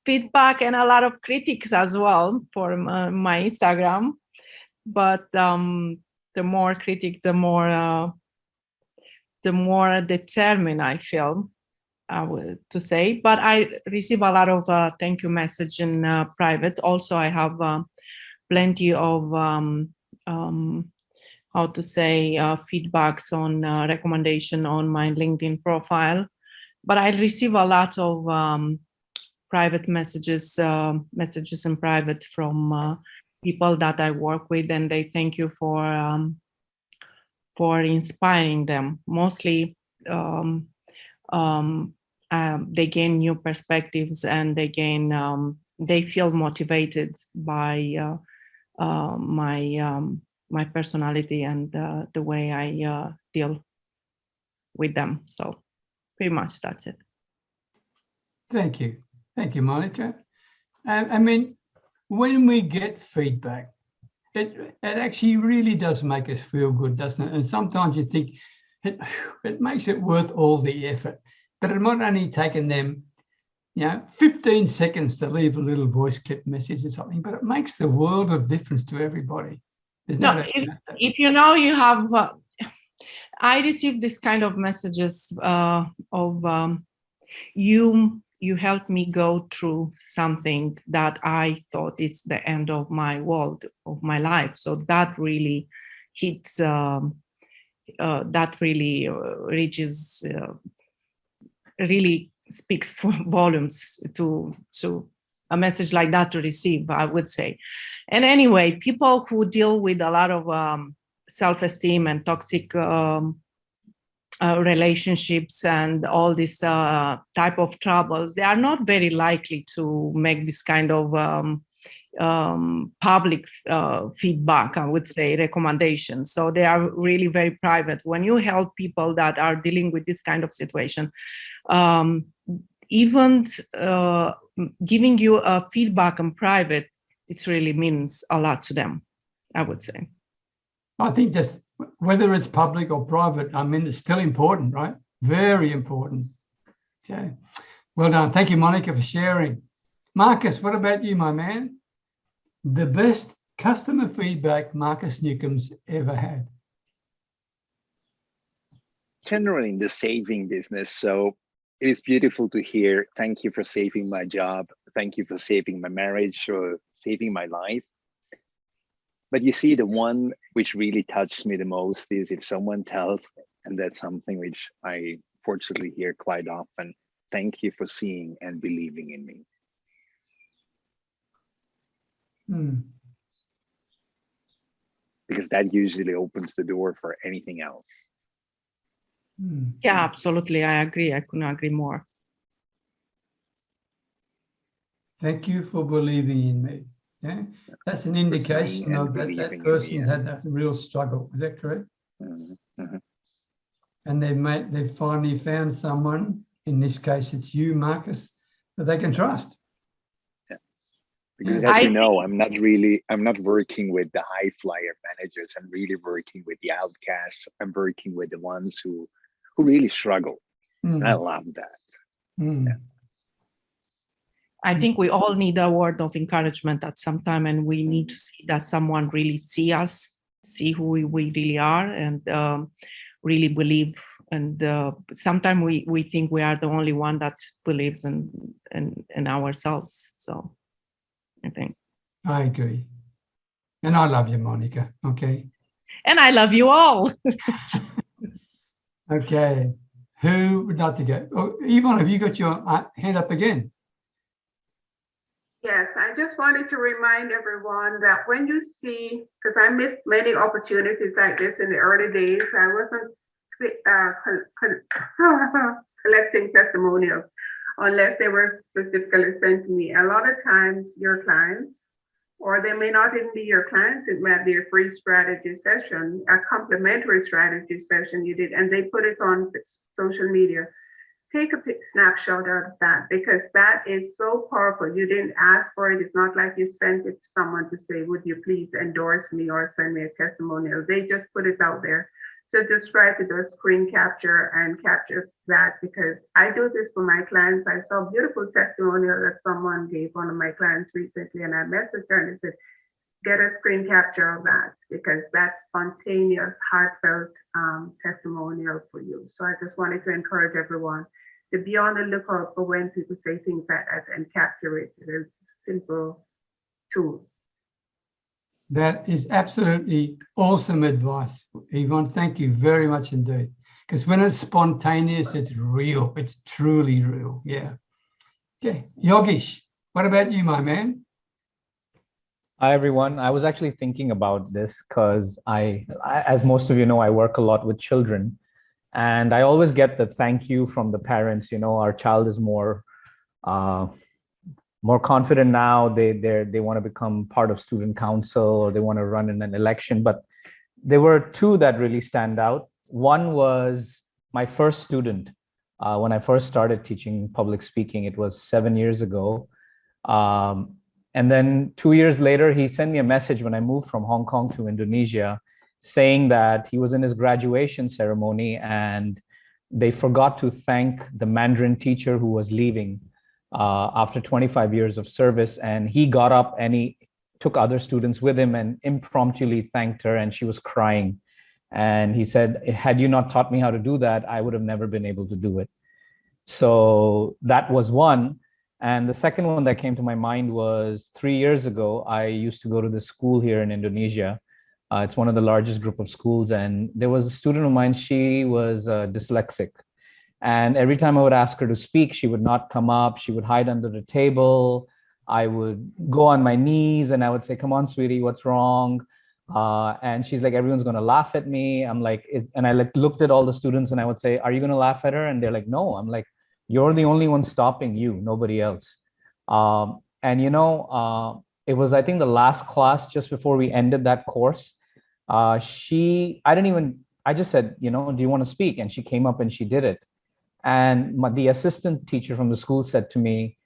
Speaker 4: feedback and a lot of critics as well for my Instagram. But the more critic, the more determined I feel to say. But I receive a lot of thank you message in private. Also, I have plenty of feedbacks on recommendation on my LinkedIn profile. But I receive a lot of private messages in private from people that I work with, and they thank you for for inspiring them. Mostly, they gain new perspectives and they feel motivated by my personality and the way I deal with them. So pretty much that's it.
Speaker 1: Thank you. Thank you, Monica. I mean, when we get feedback, it actually really does make us feel good, doesn't it? And sometimes you think it makes it worth all the effort, but it might only taken them, 15 seconds to leave a little voice clip message or something, but it makes the world of difference to everybody.
Speaker 4: If you have, I receive this kind of messages of you helped me go through something that I thought it's the end of my world, of my life. So that really hits, that really reaches, really speaks for volumes to a message like that to receive, I would say. And anyway, people who deal with a lot of self-esteem and toxic relationships and all this type of troubles, they are not very likely to make this kind of public feedback, I would say, recommendations. So they are really very private. When you help people that are dealing with this kind of situation, even giving you a feedback in private, it really means a lot to them, I would say.
Speaker 1: I think just whether it's public or private, I mean, it's still important, right? Very important. Okay. Well done. Thank you, Monica, for sharing. Markus, what about you, my man? The best customer feedback Markus Neukom's ever had?
Speaker 8: Generally in the saving business. So it is beautiful to hear, thank you for saving my job. Thank you for saving my marriage or saving my life. But you see, the one which really touched me the most is if someone tells me, and that's something which I fortunately hear quite often, thank you for seeing and believing in me. Because that usually opens the door for anything else.
Speaker 4: Yeah, absolutely. I agree. I couldn't agree more.
Speaker 1: Thank you for believing in me. Yeah, that's an indication of that person's had a real struggle. Is that correct?
Speaker 8: Mm-hmm.
Speaker 1: And they've finally found someone, in this case it's you, Markus, that they can trust.
Speaker 8: Yeah. Because as you know, I'm not working with the high flyer managers. I'm really working with the outcasts. I'm working with the ones who really struggle. And I love that. Yeah.
Speaker 4: I think we all need a word of encouragement at some time, and we need to see that someone really see us, see who we really are, and really believe. And sometimes we think we are the only one that believes in ourselves. So I think.
Speaker 1: I agree. And I love you, Monica. Okay.
Speaker 4: And I love you all.
Speaker 1: Okay. Who would like to go? Oh, Yvonne, have you got your hand up again?
Speaker 13: Yes, I just wanted to remind everyone that when you see, because I missed many opportunities like this in the early days, I wasn't collecting testimonials unless they were specifically sent to me. A lot of times your clients, or they may not even be your clients, it might be a free strategy session, a complimentary strategy session you did, and they put it on social media. Take a snapshot out of that, because that is so powerful. You didn't ask for it. It's not like you sent it to someone to say, would you please endorse me or send me a testimonial? They just put it out there. So just try to do a screen capture and capture that, because I do this for my clients. I saw a beautiful testimonial that someone gave one of my clients recently, and I messaged her and I said, get a screen capture of that, because that's spontaneous, heartfelt testimonial for you. So I just wanted to encourage everyone to be on the lookout for when people say things like that and capture it. It is a simple tool.
Speaker 1: That is absolutely awesome advice, Yvonne. Thank you very much indeed. Because when it's spontaneous, it's real. It's truly real. Yeah. Okay. Yogesh, what about you, my man?
Speaker 14: Hi, everyone. I was actually thinking about this because as most of you know, I work a lot with children, and I always get the thank you from the parents. Our child is uh, more confident now. They want to become part of student council, or they want to run in an election. But there were two that really stand out. One was my first student. When I first started teaching public speaking, it was 7 years ago. And then 2 years later, he sent me a message when I moved from Hong Kong to Indonesia, saying that he was in his graduation ceremony and they forgot to thank the Mandarin teacher who was leaving after 25 years of service. And he got up and he took other students with him and impromptu thanked her, and she was crying. And he said, had you not taught me how to do that, I would have never been able to do it. So that was one. And the second one that came to my mind was 3 years ago, I used to go to this school here in Indonesia. It's one of the largest group of schools. And there was a student of mine, she was dyslexic. And every time I would ask her to speak, she would not come up. She would hide under the table. I would go on my knees and I would say, come on, sweetie, what's wrong? And she's like, everyone's going to laugh at me. I'm like, and I looked at all the students and I would say, are you going to laugh at her? And they're like, no. I'm like, you're the only one stopping you, nobody else. And it was, I think, the last class just before we ended that course. I just said, do you want to speak? And she came up and she did it. And the assistant teacher from the school said to me,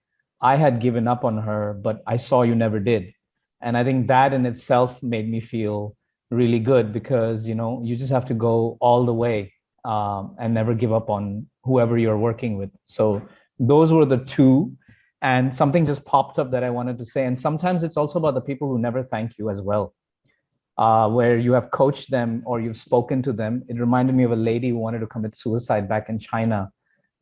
Speaker 14: I had given up on her, but I saw you never did. And I think that in itself made me feel really good, because, you just have to go all the way and never give up on whoever you're working with. So those were the two. And something just popped up that I wanted to say. And sometimes it's also about the people who never thank you as well, where you have coached them or you've spoken to them. It reminded me of a lady who wanted to commit suicide back in China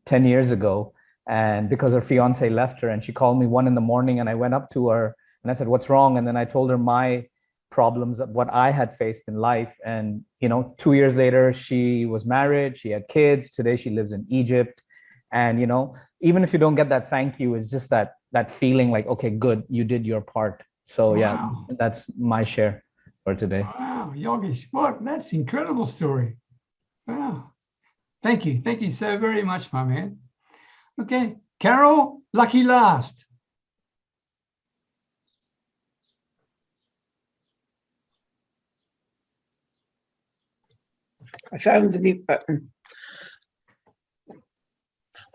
Speaker 14: 10 years ago. And because her fiance left her, and she called me 1 a.m, and I went up to her and I said, what's wrong? And then I told her my problems, what I had faced in life. And, 2 years later, she was married, she had kids. Today, she lives in Egypt. And, even if you don't get that thank you, it's just that feeling like, okay, good, you did your part. So
Speaker 1: Wow.
Speaker 14: yeah, that's my share for today.
Speaker 1: Wow, Yogesh, that's an incredible story. Wow. Thank you. Thank you so very much, my man. Okay, Carol, lucky last.
Speaker 12: I found the mute button.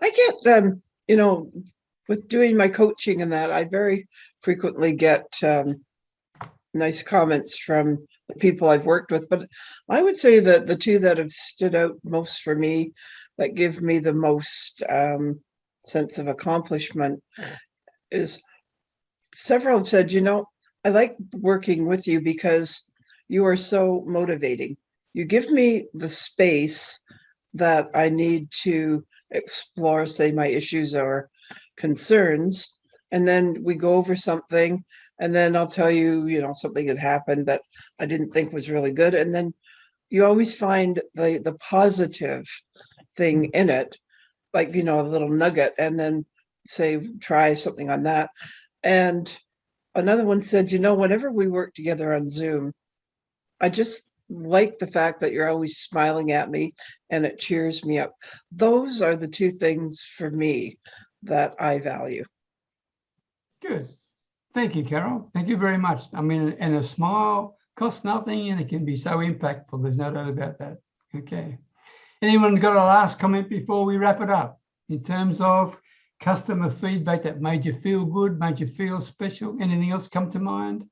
Speaker 12: I get, with doing my coaching and that, I very frequently get nice comments from the people I've worked with. But I would say that the two that have stood out most for me, that give me the most sense of accomplishment, is several have said, I like working with you because you are so motivating. You give me the space that I need to explore, say, my issues or concerns, and then we go over something, and then I'll tell you, something had happened that I didn't think was really good, and then you always find the positive thing in it, like, a little nugget, and then say, try something on that. And another one said, whenever we work together on Zoom, I just like the fact that you're always smiling at me and it cheers me up. Those are the two things for me that I value.
Speaker 1: Good. Thank you, Carol. Thank you very much. I mean, and a smile costs nothing and it can be so impactful. There's no doubt about that. Okay. Anyone got a last comment before we wrap it up in terms of customer feedback that made you feel good, made you feel special? Anything else come to mind?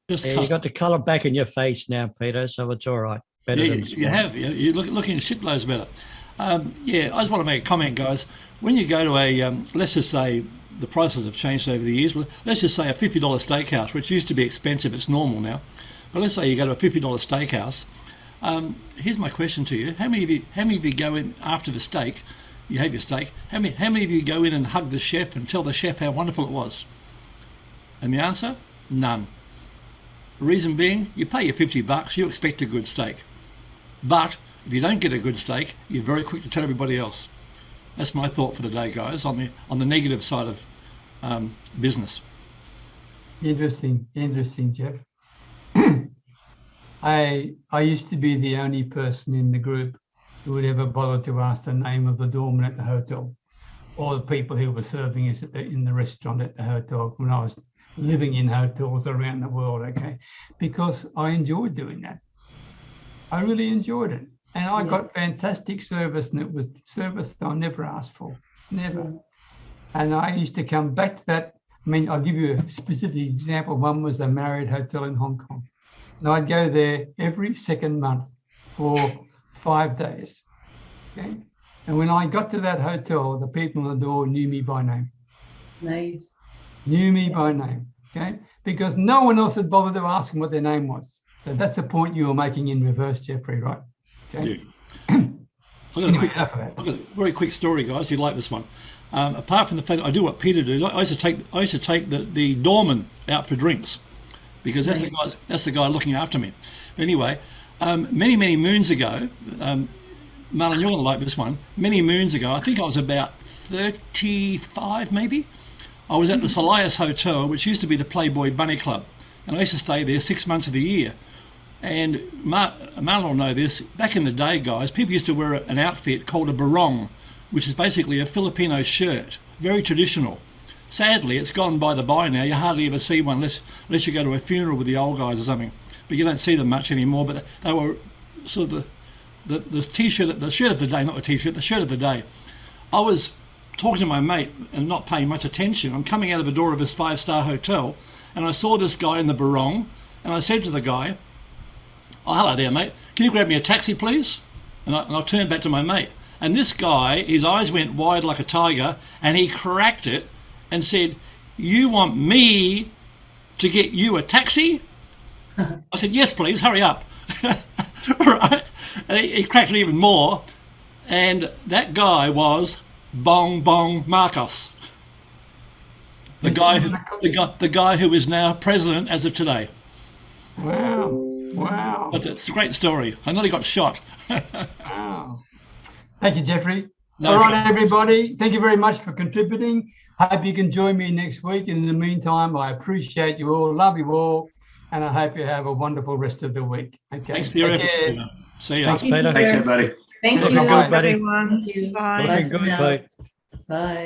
Speaker 5: You got the colour back in your face now, Peter, so it's all right. Better
Speaker 2: Yeah,
Speaker 5: than
Speaker 2: you have. You're looking shitloads better. I just want to make a comment, guys. When you go to a, let's just say the prices have changed over the years. Well, let's just say a $50 steakhouse, which used to be expensive. It's normal now. But let's say you go to a $50 steakhouse. Here's my question to you. How many of you go in after the steak, you have your steak, how many of you go in and hug the chef and tell the chef how wonderful it was? And the answer? None. Reason being, you pay your $50, you expect a good steak. But if you don't get a good steak, you're very quick to tell everybody else. That's my thought for the day, guys, on the negative side of business.
Speaker 1: Interesting, Jeff. I used to be the only person in the group who would ever bother to ask the name of the doorman at the hotel, or the people who were serving us in the restaurant at the hotel when I was living in hotels around the world, okay? Because I enjoyed doing that. I really enjoyed it. And I got fantastic service, and it was service I never asked for, never. And I used to come back to that. I mean, I'll give you a specific example. One was a Marriott hotel in Hong Kong. And I'd go there every second month for 5 days, okay? And when I got to that hotel, the people on the door knew me by name.
Speaker 3: Nice.
Speaker 1: Knew me by name, okay? Because no one else had bothered to ask them what their name was. So that's the point you were making in reverse, Jeffrey, right? Okay.
Speaker 2: Yeah. I've got a very quick story, guys. You like this one? Apart from the fact that I do what Peter does, I used to take the doorman out for drinks, because that's the guy looking after me. Anyway, many moons ago, Marlon, you're going to like this one. Many moons ago, I think I was about 35 maybe, I was at the Elias Hotel, which used to be the Playboy Bunny Club, and I used to stay there 6 months of the year. And Marlon will know this, back in the day, guys, people used to wear an outfit called a barong, which is basically a Filipino shirt, very traditional. Sadly, it's gone by the by now. You hardly ever see one unless you go to a funeral with the old guys or something. But you don't see them much anymore. But they were sort of the t-shirt, the shirt of the day, not the t-shirt, the shirt of the day. I was talking to my mate and not paying much attention. I'm coming out of the door of this 5-star hotel, and I saw this guy in the barong, and I said to the guy, "Oh, hello there, mate. Can you grab me a taxi, please?" And I turned back to my mate. And this guy, his eyes went wide like a tiger, and he cracked it and said, "You want me to get you a taxi?" I said, "Yes, please, hurry up." Right? And he cracked it even more. And that guy was Bong Bong Markus, the guy who is now president as of today.
Speaker 1: Wow.
Speaker 2: It's a great story. I nearly got shot.
Speaker 1: Wow. Thank you, Jeffrey.
Speaker 2: No
Speaker 1: All right,
Speaker 2: problem.
Speaker 1: everybody. Thank you very much for contributing. Hope you can join me next week. And in the meantime, I appreciate you all, love you all, and I hope you have a wonderful rest of the week. Okay.
Speaker 2: Thanks for your
Speaker 1: Take
Speaker 2: efforts,
Speaker 1: care.
Speaker 2: Peter. See ya.
Speaker 5: Thanks, Peter.
Speaker 10: Thanks, everybody.
Speaker 3: Thank
Speaker 1: Looking
Speaker 3: you.
Speaker 1: good,
Speaker 5: buddy.
Speaker 4: Everyone.
Speaker 3: Thank you.
Speaker 4: Bye.
Speaker 5: Looking good,
Speaker 3: now.
Speaker 5: mate.
Speaker 3: Bye.